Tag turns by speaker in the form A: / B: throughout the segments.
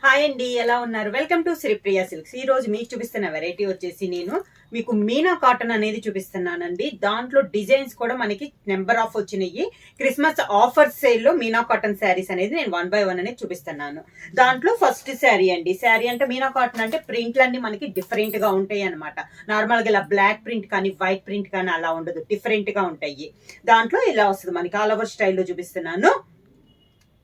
A: Hi అండి, ఎలా ఉన్నారు? Welcome to Sripriya silks. ఈ రోజు మీకు చూపిస్తున్న వెరైటీ వచ్చేసి నేను మీకు మీనా కాటన్ అనేది చూపిస్తున్నానండి. దాంట్లో డిజైన్స్ కూడా మనకి నెంబర్ ఆఫ్ వచ్చినాయి. క్రిస్మస్ ఆఫర్ సేల్ లో మీనా కాటన్ శారీస్ అనేది నేను 1 by 1 అనేది చూపిస్తున్నాను. దాంట్లో ఫస్ట్ శారీ అండి. శారీ అంటే మీనా కాటన్ అంటే ప్రింట్లు అన్ని మనకి డిఫరెంట్ గా ఉంటాయి అనమాట. నార్మల్ గా ఇలా బ్లాక్ ప్రింట్ కానీ వైట్ ప్రింట్ కానీ అలా ఉండదు, డిఫరెంట్ గా ఉంటాయి. దాంట్లో ఇలా వస్తుంది మనకి ఆల్ ఓవర్ స్టైల్లో చూపిస్తున్నాను.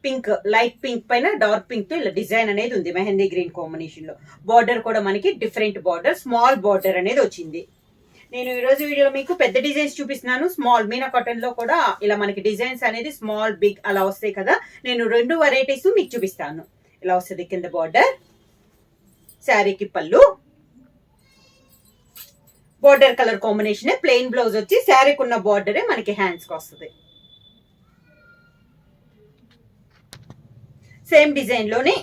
A: పింక్, లైట్ పింక్ పైన డార్క్ పింక్ తో ఇలా డిజైన్ అనేది ఉంది మెహందీ గ్రీన్ కాంబినేషన్ లో. బార్డర్ కూడా మనకి డిఫరెంట్ బార్డర్, స్మాల్ బార్డర్ అనేది వచ్చింది. నేను ఈ రోజు వీడియోలో మీకు పెద్ద డిజైన్స్ చూపిస్తున్నాను. స్మాల్ మీనా కాటన్ లో కూడా ఇలా మనకి డిజైన్స్ అనేది స్మాల్ బిగ్ అలా వస్తాయి కదా. నేను 2 వెరైటీస్ మీకు చూపిస్తాను. ఇలా వస్తుంది కింద బార్డర్, శారీకి పళ్ళు, border colour combination, plain blouse వచ్చి శారీకి ఉన్న బార్డరే మనకి హ్యాండ్స్ కి వస్తుంది. సేమ్ డిజైన్ లోనే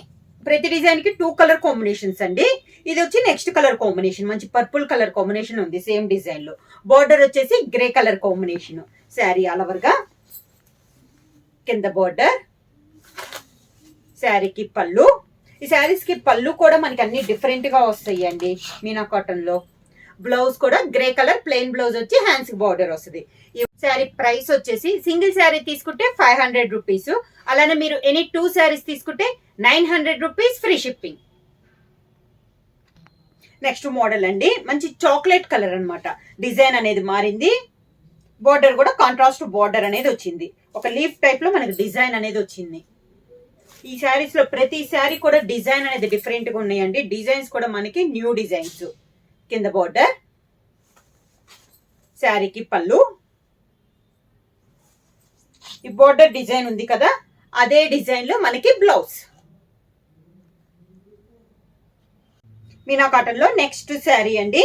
A: ప్రతి డిజైన్ కి 2 కలర్ కాంబినేషన్స్ అండి. ఇది వచ్చి నెక్స్ట్ కలర్ కాంబినేషన్, మంచి పర్పుల్ కలర్ కాంబినేషన్ ఉంది సేమ్ డిజైన్ లో. బార్డర్ వచ్చేసి grey colour combination. Sari all over గా కింద బార్డర్, శారీకి పళ్ళు. ఈ శారీస్ కి పళ్ళు కూడా మనకి అన్ని డిఫరెంట్ గా వస్తాయి అండి మీనా కాటన్ లో. బ్లౌజ్ కూడా గ్రే కలర్ ప్లెయిన్ బ్లౌజ్ వచ్చి హ్యాండ్స్ కి బార్డర్ వస్తుంది. ఈ శారీ ప్రైస్ వచ్చేసి సింగిల్ శారీ తీసుకుంటే 500 రూపీస్, అలానే మీరు ఎనీ 2 శారీస్ తీసుకుంటే 900 rupees free shipping. Next model అండి, మంచి చాక్లెట్ కలర్ అన్నమాట. డిజైన్ అనేది మారింది, బార్డర్ కూడా కాంట్రాస్ట్ బార్డర్ అనేది వచ్చింది. ఒక లీఫ్ టైప్ లో మనకి డిజైన్ అనేది వచ్చింది. ఈ శారీస్ లో ప్రతి శారీ కూడా డిజైన్ అనేది డిఫరెంట్ గా ఉన్నాయండి. డిజైన్స్ కూడా మనకి న్యూ డిజైన్స్. కింద బార్డర్, శారీకి పళ్ళు. ఈ బార్డర్ డిజైన్ ఉంది కదా, అదే డిజైన్ లో మనకి బ్లౌజ్. మీనా కాటన్ లో నెక్స్ట్ శారీ అండి.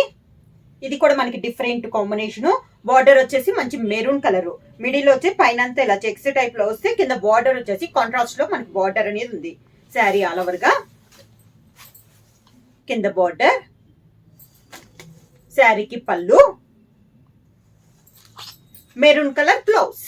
A: ఇది కూడా మనకి డిఫరెంట్ కాంబినేషన్. బార్డర్ వచ్చేసి మంచి మెరూన్ కలర్, మిడిల్ వచ్చి పైన అంతా ఇలా చెక్స్ టైప్ లో వస్తే కింద బార్డర్ వచ్చేసి కాంట్రాస్ట్ లో మనకి బార్డర్ అనేది ఉంది. శారీ ఆల్ ఓవర్ గా కింద బార్డర్, శారీకి పళ్ళు, maroon colour blouse.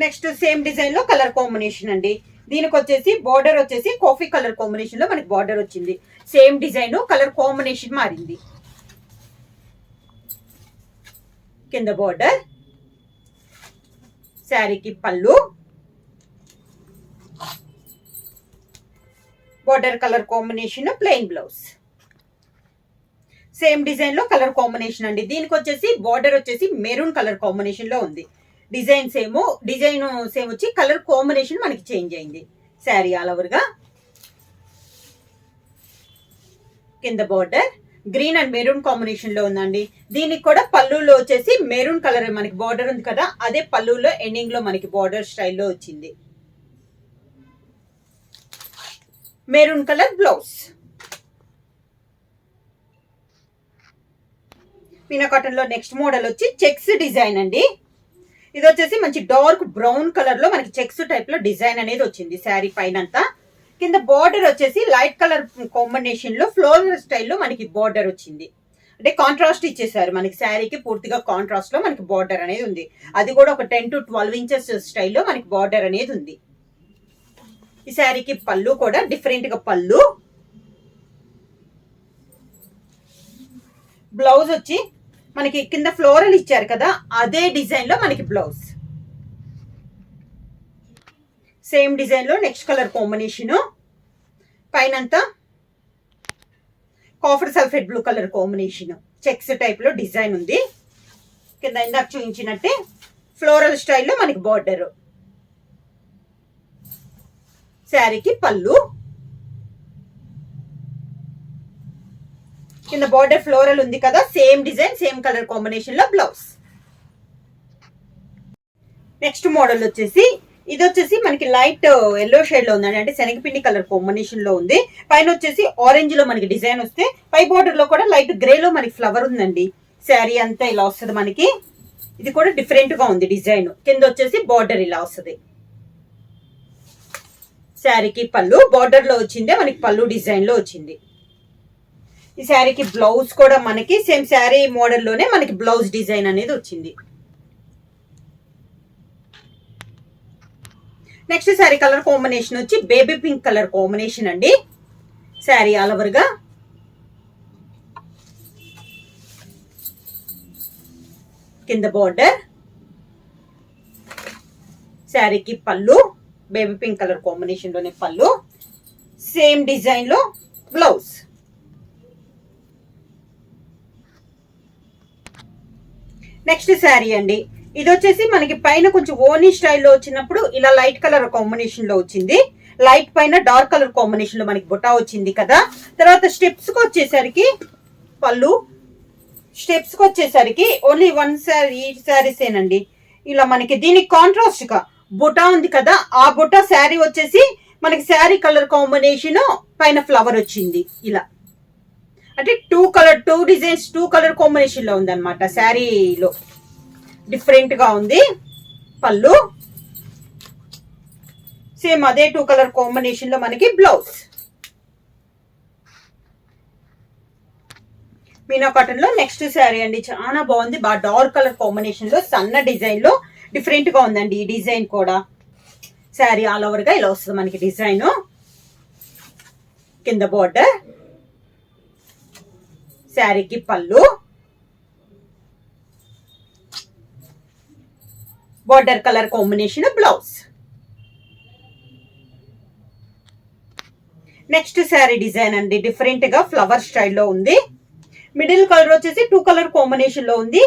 A: Next same design లో కలర్ కాంబినేషన్ అండి. దీనికి వచ్చేసి బార్డర్ వచ్చేసి కాఫీ కలర్ కాంబినేషన్ లో మనకి బార్డర్ వచ్చింది. సేమ్ డిజైన్ కలర్ కాంబినేషన్ మారింది. కింద బార్డర్, శారీకి పళ్ళు, border colour combination plain blouse. Same design లో కలర్ కాంబినేషన్ అండి. దీనికి వచ్చేసి బార్డర్ వచ్చేసి మెరూన్ కలర్ కాంబినేషన్ లో ఉంది. డిజైన్ సేమ్ వచ్చి కలర్ కాంబినేషన్ మనకి చేంజ్ అయింది. శారీ ఆల్ ఓవర్ గా కింద border green and maroon combination లో ఉందండి. దీనికి కూడా పళ్ళులో వచ్చేసి మెరూన్ కలర్ మనకి బార్డర్ ఉంది కదా, అదే పళ్ళులో ఎండింగ్ లో మనకి బార్డర్ స్టైల్లో వచ్చింది. Maroon colour blouse. Meena cotton లో నెక్స్ట్ మోడల్ వచ్చి చెక్స్ డిజైన్ అండి. ఇది వచ్చేసి మంచి డార్క్ బ్రౌన్ కలర్ లో మనకి చెక్స్ టైప్ లో డిజైన్ అనేది వచ్చింది శారీ పైన అంతా. కింద బార్డర్ వచ్చేసి లైట్ కలర్ కాంబినేషన్ లో ఫ్లోరల్ స్టైల్లో మనకి బార్డర్ వచ్చింది. అంటే కాంట్రాస్ట్ ఇచ్చేసారు మనకి శారీకి, పూర్తిగా కాంట్రాస్ట్ లో మనకి బార్డర్ అనేది ఉంది. అది కూడా ఒక 10 to 12 ఇంచెస్ స్టైల్లో మనకి బార్డర్ అనేది ఉంది. ఈ శారీకి పళ్ళు కూడా డిఫరెంట్ గా పళ్ళు. బ్లౌజ్ వచ్చి మనకి కింద ఫ్లోరల్ ఇచ్చారు కదా, అదే డిజైన్ లో మనకి బ్లౌజ్. సేమ్ డిజైన్ లో నెక్స్ట్ కలర్ కాంబినేషన్, పైనంతా copper sulphate blue colour combination, checks type లో డిజైన్ ఉంది. కింద ఇందాక చూపించినట్టే ఫ్లోరల్ స్టైల్లో మనకి బార్డర్. శారీకి పళ్ళు, కింద బార్డర్ ఫ్లోరల్ ఉంది కదా, same design same colour combination లో బ్లౌజ్. నెక్స్ట్ మోడల్ వచ్చేసి ఇది వచ్చేసి మనకి లైట్ ఎల్లో షేడ్ లో ఉందండి, అంటే శనగపిండి కలర్ కాంబినేషన్ లో ఉంది. పైన వచ్చేసి ఆరెంజ్ లో మనకి డిజైన్ వస్తే పై బార్డర్ లో కూడా లైట్ గ్రే లో మనకి ఫ్లవర్ ఉందండి. శారీ అంతా ఇలా వస్తుంది మనకి. ఇది కూడా డిఫరెంట్ గా ఉంది డిజైన్. కింద వచ్చేసి బార్డర్ ఇలా వస్తుంది. శారీకి పళ్ళు బార్డర్ లో వచ్చిందే మనకి పళ్ళు డిజైన్ లో వచ్చింది. ఈ శారీకి బ్లౌజ్ కూడా మనకి సేమ్ శారీ మోడల్లోనే మనకి బ్లౌజ్ డిజైన్ అనేది వచ్చింది. నెక్స్ట్ శారీ కలర్ కాంబినేషన్ వచ్చి బేబీ పింక్ కలర్ కాంబినేషన్ అండి. శారీ ఆల్ ఓవర్ గా కింద బోర్డర్, శారీకి పళ్ళు బేబీ పింక్ కలర్ కాంబినేషన్ లోనే పళ్ళు, సేమ్ డిజైన్ లో బ్లౌజ్. నెక్స్ట్ శారీ అండి, ఇది వచ్చేసి మనకి పైన కొంచెం ఓనీ స్టైల్లో వచ్చినప్పుడు ఇలా లైట్ కలర్ కాంబినేషన్ లో వచ్చింది, లైట్ పైన డార్క్ కలర్ కాంబినేషన్ లో మనకి బుటా వచ్చింది కదా. తర్వాత స్టెప్స్ కి వచ్చేసరికి పళ్ళు, స్టెప్స్ కి వచ్చేసరికి ఓన్లీ వన్ శారీ శారీస్ ఏనండి. ఇలా మనకి దీనికి కాంట్రాస్ట్ గా బుటా ఉంది కదా, ఆ బుటా శారీ వచ్చేసి మనకి శారీ కలర్ కాంబినేషన్ పైన ఫ్లవర్ వచ్చింది. ఇలా అంటే two designs two colour combination లో ఉంది అనమాట. శారీలో డిఫరెంట్ గా ఉంది. పళ్ళు సేమ్ అదే టూ కలర్ కాంబినేషన్ లో మనకి బ్లౌజ్. మీనా కాటన్ లో నెక్స్ట్ శారీ అండి, చాలా బాగుంది. బాగా డార్క్ కలర్ కాంబినేషన్ లో సన్న డిజైన్ లో డిఫరెంట్ గా ఉందండి ఈ డిజైన్ కూడా. శారీ ఆల్ ఓవర్ గా ఇలా వస్తుంది మనకి డిజైన్. కింద బోర్డర్, శారీకి పళ్ళు, border colour combination blouse. Next sari design అండి, డిఫరెంట్ గా ఫ్లవర్ స్టైల్లో ఉంది. మిడిల్ కలర్ వచ్చేసి టూ కలర్ కాంబినేషన్ లో ఉంది.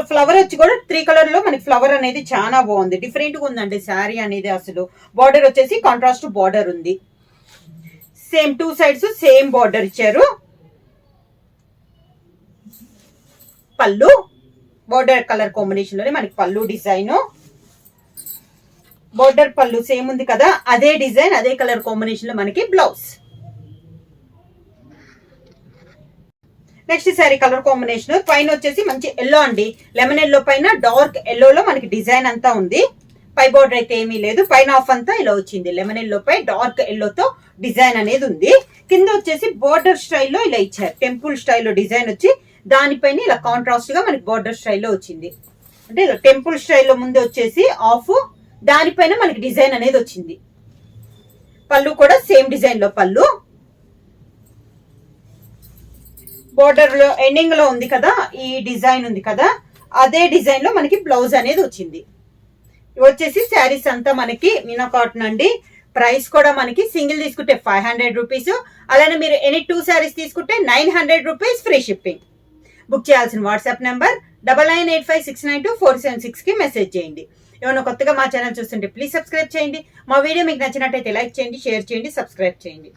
A: ఫ్లవర్ వచ్చి కూడా 3 కలర్ లో మనకి ఫ్లవర్ అనేది చాలా బాగుంది, డిఫరెంట్ గా ఉందండి శారీ అనేది. అసలు బార్డర్ వచ్చేసి కాంట్రాస్ట్ బార్డర్ ఉంది. Same two sides same border ఇచ్చారు. పళ్ళు బోర్డర్ కలర్ కాంబినేషన్ లోనే మనకి పళ్ళు డిజైన్. బోర్డర్ పళ్ళు సేమ్ ఉంది కదా, అదే డిజైన్ అదే కలర్ కాంబినేషన్ లో మనకి blouse. Next sari colour combination పైన వచ్చేసి మంచి ఎల్లో అండి, లెమన్ ఎల్లో పైన డార్క్ ఎల్లోలో మనకి డిజైన్ అంతా ఉంది. పై బోర్డర్ అయితే ఏమీ లేదు, పైన ఆఫ్ అంతా ఇలా వచ్చింది. లెమన్ ఎల్లో పై డార్క్ ఎల్లోతో డిజైన్ అనేది ఉంది. కింద వచ్చేసి బోర్డర్ స్టైల్లో ఇలా ఇచ్చారు, టెంపుల్ స్టైల్లో డిజైన్ వచ్చి దానిపైన ఇలా కాంట్రాస్ట్ గా మనకి బోర్డర్ స్టైల్లో వచ్చింది. అంటే టెంపుల్ స్టైల్లో ముందు వచ్చేసి ఆఫ్, దానిపైన మనకి డిజైన్ అనేది వచ్చింది. పళ్ళు కూడా సేమ్ డిజైన్ లో పళ్ళు. బోర్డర్ లో ఎండింగ్ లో ఉంది కదా ఈ డిజైన్ ఉంది కదా, అదే డిజైన్ లో మనకి బ్లౌజ్ అనేది వచ్చింది. వచ్చేసి శారీస్ అంతా మనకి మీనా కాటన్ అండి. ప్రైస్ కూడా మనకి సింగిల్ తీసుకుంటే 500 రూపీస్, అలానే మీరు ఎనీ 2 శారీస్ తీసుకుంటే 900 రూపీస్ ఫ్రీ షిప్పింగ్. బుక్ చేయాల్సిన వాట్సాప్ నెంబర్ 9985692476 కి మెసేజ్ చేయండి. ఏమైనా కొత్తగా మా ఛానల్ చూస్తుంటే ప్లీజ్ సబ్స్క్రైబ్ చేయండి. మా వీడియో మీకు నచ్చినట్టయితే లైక్ చేయండి, షేర్ చేయండి, సబ్స్క్రైబ్ చేయండి.